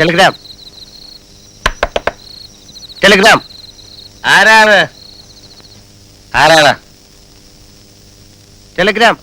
Telegram. Telegram. ആരാണ്? ആരാണ്? Telegram.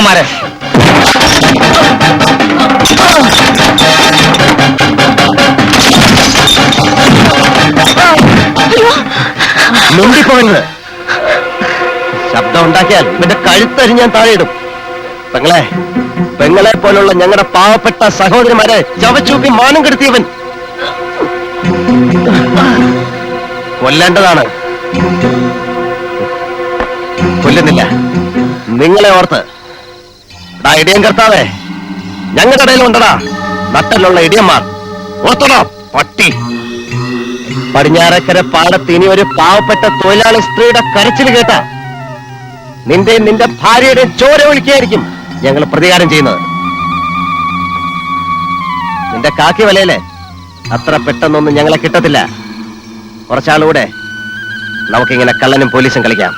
मारे മുണ്ടിപ്പോകരുത്. ശബ്ദം ഉണ്ടാക്കിയാൽ നിന്റെ കഴുത്തരി ഞാൻ താഴെയിടും. പെങ്ങളെ പോലുള്ള ഞങ്ങളുടെ പാവപ്പെട്ട സഹോദരിമാരെ ചവച്ചൂപ്പി മാനം കെടുത്തിയവൻ കൊല്ലേണ്ടതാണ്. കൊല്ലുന്നില്ല. നിങ്ങളെ ഓർത്ത്. ഇടിയൻ കർത്താവേ, ഞങ്ങളുടെ ഇടയിൽ ഉണ്ടടാ നട്ടലുള്ള ഇടിയന്മാർ. ഓർത്തണോ പട്ടി? പടിഞ്ഞാറക്കര പാടത്ത് ഇനി ഒരു പാവപ്പെട്ട തൊഴിലാളി സ്ത്രീയുടെ കരച്ചിൽ കേട്ട നിന്റെ ഭാര്യയുടെ ചോര ഒഴിക്കായിരിക്കും ഞങ്ങൾ പ്രതികാരം ചെയ്യുന്നത്. നിന്റെ കാക്കി വലയിലെ അത്ര പെട്ടെന്നൊന്നും ഞങ്ങളെ കിട്ടത്തില്ല. കുറച്ചാളുകൂടെ നമുക്കിങ്ങനെ കള്ളനും പോലീസും കളിക്കാം.